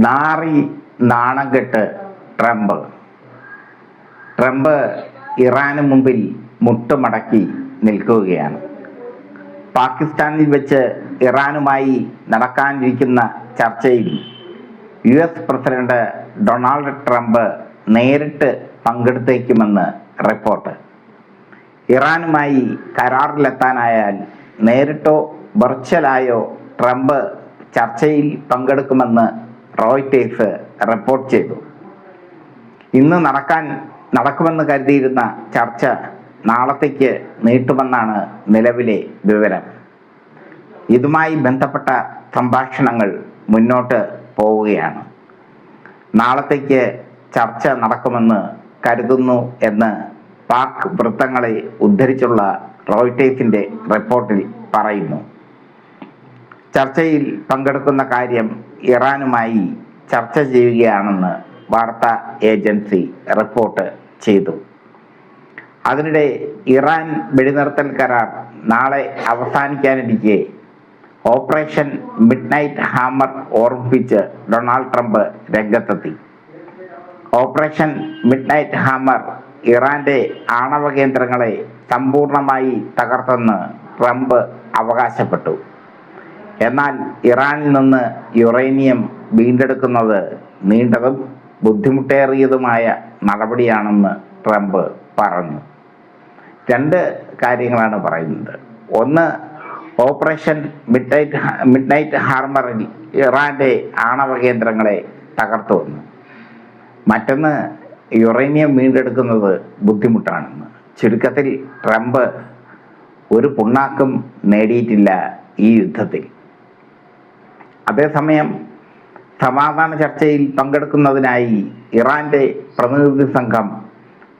നാറി നാണം കെട്ട് ട്രംപ് ട്രംപ് ഇറാന് മുമ്പിൽ മുട്ടുമടക്കി നിൽക്കുകയാണ്. പാകിസ്ഥാനിൽ വെച്ച് ഇറാനുമായി നടക്കാനിരിക്കുന്ന ചർച്ചയിൽ US പ്രസിഡന്റ് ഡൊണാൾഡ് ട്രംപ് നേരിട്ട് പങ്കെടുത്തേക്കുമെന്ന് റിപ്പോർട്ട്. ഇറാനുമായി കരാറിലെത്താനായാൽ നേരിട്ടോ വെർച്വലായോ ട്രംപ് ചർച്ചയിൽ പങ്കെടുക്കുമെന്ന് റോയിട്ടേഴ്സ് റിപ്പോർട്ട് ചെയ്തു. ഇന്ന് നടക്കുമെന്ന് കരുതിയിരുന്ന ചർച്ച നാളത്തേക്ക് നീട്ടുമെന്നാണ് നിലവിലെ വിവരം. ഇതുമായി ബന്ധപ്പെട്ട സംഭാഷണങ്ങൾ മുന്നോട്ട് പോവുകയാണ്. നാളത്തേക്ക് ചർച്ച നടക്കുമെന്ന് കരുതുന്നു എന്ന് പാക് വൃത്തങ്ങളെ ഉദ്ധരിച്ചുള്ള റോയിട്ടേഴ്സിന്റെ റിപ്പോർട്ടിൽ പറയുന്നു. ചർച്ചയിൽ പങ്കെടുക്കുന്ന കാര്യം ഇറാനുമായി ചർച്ച ചെയ്യുകയാണെന്ന് വാർത്താ ഏജൻസി റിപ്പോർട്ട് ചെയ്തു. അതിനിടെ ഇറാൻ വെടിനിർത്തൽ കരാർ നാളെ അവസാനിക്കാനിരിക്കെ ഓപ്പറേഷൻ മിഡ്നൈറ്റ് ഹാമർ ഓർമ്മിപ്പിച്ച് ഡൊണാൾഡ് ട്രംപ് രംഗത്തെത്തി. ഓപ്പറേഷൻ മിഡ്നൈറ്റ് ഹാമർ ഇറാന്റെ ആണവ കേന്ദ്രങ്ങളെ സമ്പൂർണമായി തകർത്തെന്ന് ട്രംപ് അവകാശപ്പെട്ടു. എന്നാൽ ഇറാനിൽ നിന്ന് യുറേനിയം വീണ്ടെടുക്കുന്നത് നീണ്ടതും ബുദ്ധിമുട്ടേറിയതുമായ നടപടിയാണെന്ന് ട്രംപ് പറഞ്ഞു. രണ്ട് കാര്യങ്ങളാണ് പറയുന്നത്. ഒന്ന്, ഓപ്പറേഷൻ മിഡ്നൈറ്റ് ഹാമറിൽ ഇറാന്റെ ആണവ കേന്ദ്രങ്ങളെ തകർത്തുവെന്ന്. മറ്റൊന്ന്, യുറേനിയം വീണ്ടെടുക്കുന്നത് ബുദ്ധിമുട്ടാണെന്ന്. ചുരുക്കത്തിൽ ട്രംപ് ഒരു പുണ്ണാക്കും നേടിയിട്ടില്ല ഈ യുദ്ധത്തിൽ. അതേസമയം സമാധാന ചർച്ചയിൽ പങ്കെടുക്കുന്നതിനായി ഇറാന്റെ പ്രതിനിധി സംഘം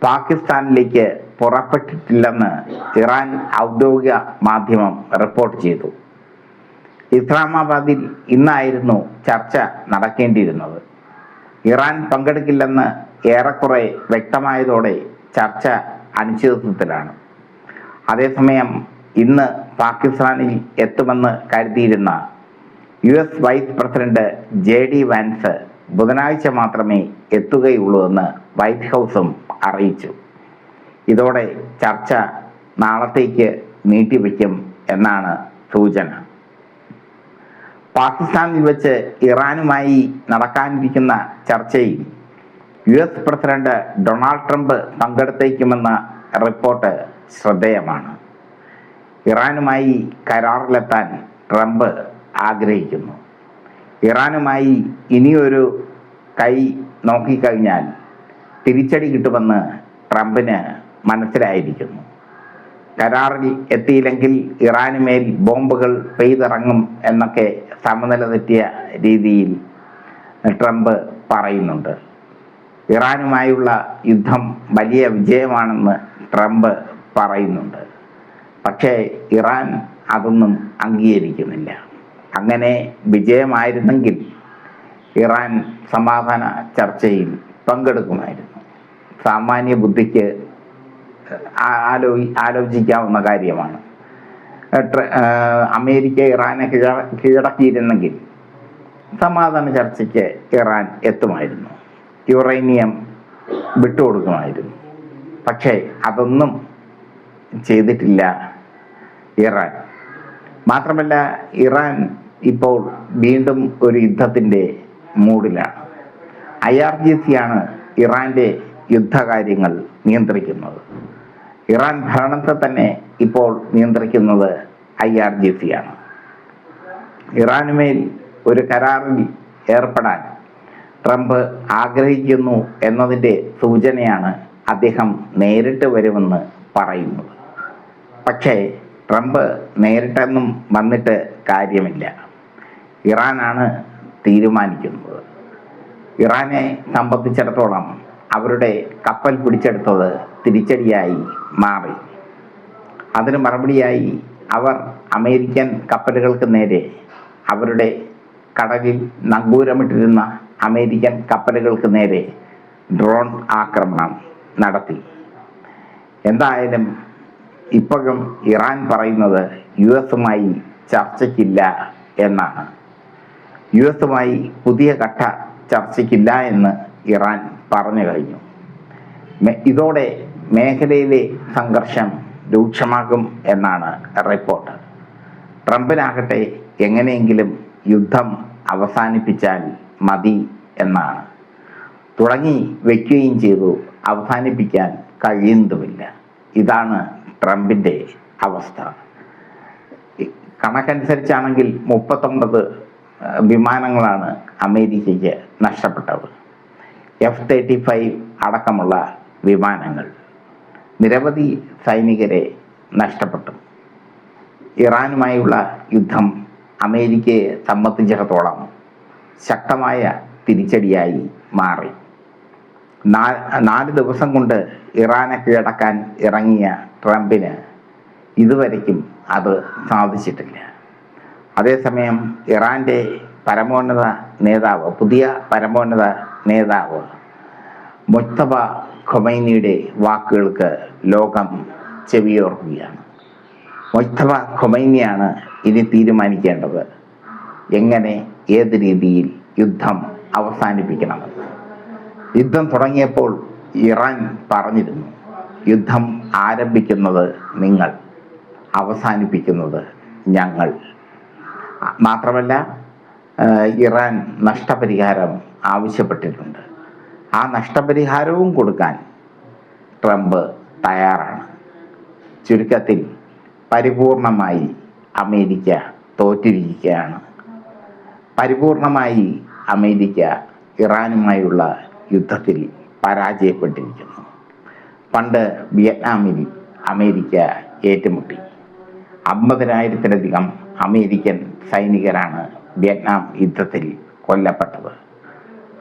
പാകിസ്ഥാനിലേക്ക് പുറപ്പെട്ടിട്ടില്ലെന്ന് ഇറാൻ ഔദ്യോഗിക മാധ്യമം റിപ്പോർട്ട് ചെയ്തു. ഇസ്ലാമാബാദിൽ ഇന്നായിരുന്നു ചർച്ച നടക്കേണ്ടിയിരുന്നത്. ഇറാൻ പങ്കെടുക്കില്ലെന്ന് ഏറെക്കുറെ വ്യക്തമായതോടെ ചർച്ച അനിശ്ചിതത്വത്തിലാണ്. അതേസമയം ഇന്ന് പാകിസ്ഥാനിൽ എത്തുമെന്ന് കരുതിയിരുന്ന US vice president JD Vance ബുധനാഴ്ച മാത്രമേ എത്തുകയുള്ളൂ എന്ന് വൈറ്റ് ഹൗസും അറിയിച്ചു. ഇതോടെ ചർച്ച നാളത്തേക്ക് നീട്ടിവെക്കും എന്നാണ് സൂചന. പാകിസ്ഥാനിൽ വെച്ച് ഇറാനുമായി നടക്കാനിരിക്കുന്ന ചർച്ചയിൽ US പ്രസിഡന്റ് ഡൊണാൾഡ് ട്രംപ് പങ്കെടുത്തേക്കുമെന്ന റിപ്പോർട്ട് ശ്രദ്ധേയമാണ്. ഇറാനുമായി കരാറിലെത്താൻ ട്രംപ് ആഗ്രഹിക്കുന്നു. ഇറാനുമായി ഇനിയൊരു കൈ നോക്കിക്കഴിഞ്ഞാൽ തിരിച്ചടി കിട്ടുമെന്ന് ട്രംപിന് മനസ്സിലായിരിക്കുന്നു. കരാറിൽ എത്തിയില്ലെങ്കിൽ ഇറാനുമേൽ ബോംബുകൾ പെയ്തിറങ്ങും എന്നൊക്കെ സമനില തെറ്റിയ രീതിയിൽ ട്രംപ് പറയുന്നുണ്ട്. ഇറാനുമായുള്ള യുദ്ധം വലിയ വിജയമാണെന്ന് ട്രംപ് പറയുന്നുണ്ട്. പക്ഷേ ഇറാൻ അതൊന്നും അംഗീകരിക്കുന്നില്ല. അങ്ങനെ വിജയമായിരുന്നെങ്കിൽ ഇറാൻ സമാധാന ചർച്ചയിൽ പങ്കെടുക്കുമായിരുന്നു. സാമാന്യ ബുദ്ധിക്ക് ആലോചിക്കാവുന്ന കാര്യമാണ്. അമേരിക്ക ഇറാനെ കീഴടക്കിയിരുന്നെങ്കിൽ സമാധാന ചർച്ചയ്ക്ക് ഇറാൻ എത്തുമായിരുന്നു. യുറേനിയം വിട്ടുകൊടുക്കുമായിരുന്നു. പക്ഷേ അതൊന്നും ചെയ്തിട്ടില്ല ഇറാൻ. മാത്രമല്ല, ഇറാൻ ഇപ്പോൾ വീണ്ടും ഒരു യുദ്ധത്തിൻ്റെ മൂഡിലാണ്. IRGC ആണ് ഇറാന്റെ യുദ്ധകാര്യങ്ങൾ നിയന്ത്രിക്കുന്നത്. ഇറാൻ ഭരണത്തെ തന്നെ ഇപ്പോൾ നിയന്ത്രിക്കുന്നത് IRGC ആണ്. ഇറാനുമേൽ ഒരു കരാറിൽ ഏർപ്പെടാൻ ട്രംപ് ആഗ്രഹിക്കുന്നു എന്നതിൻ്റെ സൂചനയാണ് അദ്ദേഹം നേരിട്ട് വരുമെന്ന് പറയുന്നത്. പക്ഷേ ട്രംപ് നേരിട്ടൊന്നും വന്നിട്ട് കാര്യമില്ല. ഇറാനാണ് തീരുമാനിക്കുന്നത്. ഇറാനെ സംബന്ധിച്ചിടത്തോളം അവരുടെ കപ്പൽ പിടിച്ചെടുത്തത് തിരിച്ചടിയായി മാറി. അതിന് മറുപടിയായി അവർ അമേരിക്കൻ കപ്പലുകൾക്ക് നേരെ, അവരുടെ കടലിൽ നങ്കൂരമിട്ടിരുന്ന അമേരിക്കൻ കപ്പലുകൾക്ക് നേരെ ഡ്രോൺ ആക്രമണം നടത്തി. എന്തായാലും ഇപ്പോഴും ഇറാൻ പറയുന്നത് US ചർച്ചയ്ക്കില്ല എന്നാണ്. US പുതിയ ഘട്ട ചർച്ചയ്ക്കില്ല എന്ന് ഇറാൻ പറഞ്ഞു കഴിഞ്ഞു. ഇതോടെ മേഖലയിലെ സംഘർഷം രൂക്ഷമാകും എന്നാണ് റിപ്പോർട്ട്. ട്രംപിനാകട്ടെ എങ്ങനെയെങ്കിലും യുദ്ധം അവസാനിപ്പിച്ചാൽ മതി എന്നാണ്. തുടങ്ങി വയ്ക്കുകയും ചെയ്തു, അവസാനിപ്പിക്കാൻ കഴിയുന്നതുമില്ല. ഇതാണ് ട്രംപിൻ്റെ അവസ്ഥ. കണക്കനുസരിച്ചാണെങ്കിൽ 39 വിമാനങ്ങളാണ് അമേരിക്കയ്ക്ക് നഷ്ടപ്പെട്ടത്. F-35 അടക്കമുള്ള വിമാനങ്ങൾ. നിരവധി സൈനികരെ നഷ്ടപ്പെട്ടു. ഇറാനുമായുള്ള യുദ്ധം അമേരിക്കയെ സംബന്ധിച്ചിടത്തോളം ശക്തമായ തിരിച്ചടിയായി മാറി. 4 ദിവസം കൊണ്ട് ഇറാനെ കീഴടക്കാൻ ഇറങ്ങിയ ട്രംപിന് ഇതുവരയ്ക്കും അത് സാധിച്ചിട്ടില്ല. അതേസമയം ഇറാൻ്റെ പുതിയ പരമോന്നത നേതാവ് മുജ്തബ ഖൊമൈനിയുടെ വാക്കുകൾക്ക് ലോകം ചെവിയോർക്കുകയാണ്. മുജ്തബ ഖൊമൈനിയാണ് ഇനി തീരുമാനിക്കേണ്ടത് എങ്ങനെ, ഏത് രീതിയിൽ യുദ്ധം അവസാനിപ്പിക്കണമെന്ന്. യുദ്ധം തുടങ്ങിയപ്പോൾ ഇറാൻ പറഞ്ഞിരുന്നു, യുദ്ധം ആരംഭിക്കുന്നത് നിങ്ങൾ, അവസാനിപ്പിക്കുന്നത് ഞങ്ങൾ. മാത്രമല്ല, ഇറാൻ നഷ്ടപരിഹാരം ആവശ്യപ്പെട്ടിട്ടുണ്ട്. ആ നഷ്ടപരിഹാരവും കൊടുക്കാൻ ട്രംപ് തയ്യാറാണ്. ചുരുക്കത്തിൽ പരിപൂർണമായി അമേരിക്ക തോറ്റിരിക്കുകയാണ്. പരിപൂർണമായി അമേരിക്ക ഇറാനുമായുള്ള യുദ്ധത്തിൽ പരാജയപ്പെട്ടിരിക്കുന്നു. പണ്ട് വിയറ്റ്നാമിൽ അമേരിക്ക ഏറ്റുമുട്ടി. 50,000-ലധികം അമേരിക്കൻ സൈനികരാണ് വിയറ്റ്നാം യുദ്ധത്തിൽ കൊല്ലപ്പെട്ടത്.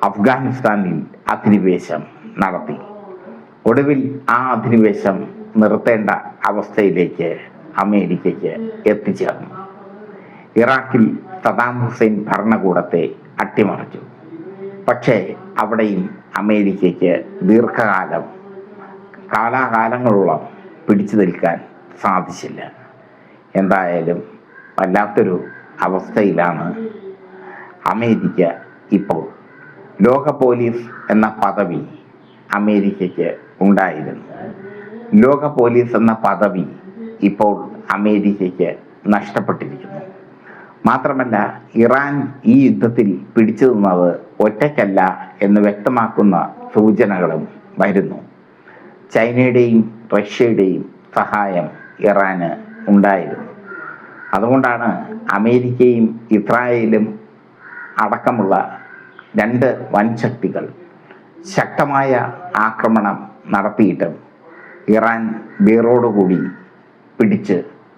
അഫ്ഗാനിസ്ഥാനിൽ അധിനിവേശം നടത്തി. ഒടുവിൽ ആ അധിനിവേശം നിർത്തേണ്ട അവസ്ഥയിലേക്ക് അമേരിക്കയ്ക്ക് എത്തിച്ചേർന്നു. ഇറാഖിൽ സദാം ഹുസൈൻ ഭരണകൂടത്തെ അട്ടിമറിച്ചു. പക്ഷേ അവിടെയും അമേരിക്കയ്ക്ക് കാലാകാലങ്ങളോളം പിടിച്ചു നിൽക്കാൻ സാധിച്ചില്ല. എന്തായാലും വല്ലാത്തൊരു അവസ്ഥയിലാണ് അമേരിക്ക ഇപ്പോൾ. ലോക പോലീസ് എന്ന പദവി അമേരിക്കയ്ക്ക് ഉണ്ടായിരുന്നു. ലോക പോലീസ് എന്ന പദവി ഇപ്പോൾ അമേരിക്കയ്ക്ക് നഷ്ടപ്പെട്ടിരിക്കുന്നു. മാത്രമല്ല, ഇറാൻ ഈ യുദ്ധത്തിൽ പിടിച്ചു നിന്നത് ഒറ്റയ്ക്കല്ല എന്ന് വ്യക്തമാക്കുന്ന സൂചനകളും വരുന്നു. ചൈനയുടെയും റഷ്യയുടെയും സഹായം ഇറാന് ഉണ്ടായിരുന്നു. അതുകൊണ്ടാണ് അമേരിക്കയും ഇസ്രായേലും അടക്കമുള്ള 2 വൻശക്തികൾ ശക്തമായ ആക്രമണം നടത്തിയിട്ടും ഇറാൻ വേരോടുകൂടി പിടിച്ച്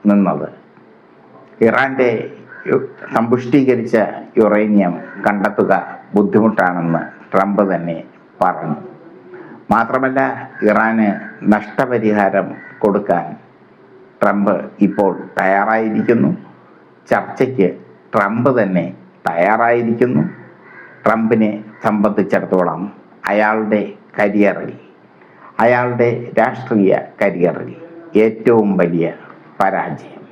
നിന്നത്. ഇറാൻ്റെ സമ്പുഷ്ടീകരിച്ച യുറേനിയം കണ്ടെത്തുക ബുദ്ധിമുട്ടാണെന്ന് ട്രംപ് തന്നെ പറഞ്ഞു. മാത്രമല്ല, ഇറാന് നഷ്ടപരിഹാരം കൊടുക്കാൻ ട്രംപ് ഇപ്പോൾ തയ്യാറായിരിക്കുന്നു. ചർച്ചയ്ക്ക് ട്രംപ് തന്നെ തയ്യാറായിരിക്കുന്നു. ട്രംപിനെ സംബന്ധിച്ചിടത്തോളം അയാളുടെ രാഷ്ട്രീയ കരിയറിൽ ഏറ്റവും വലിയ പരാജയം.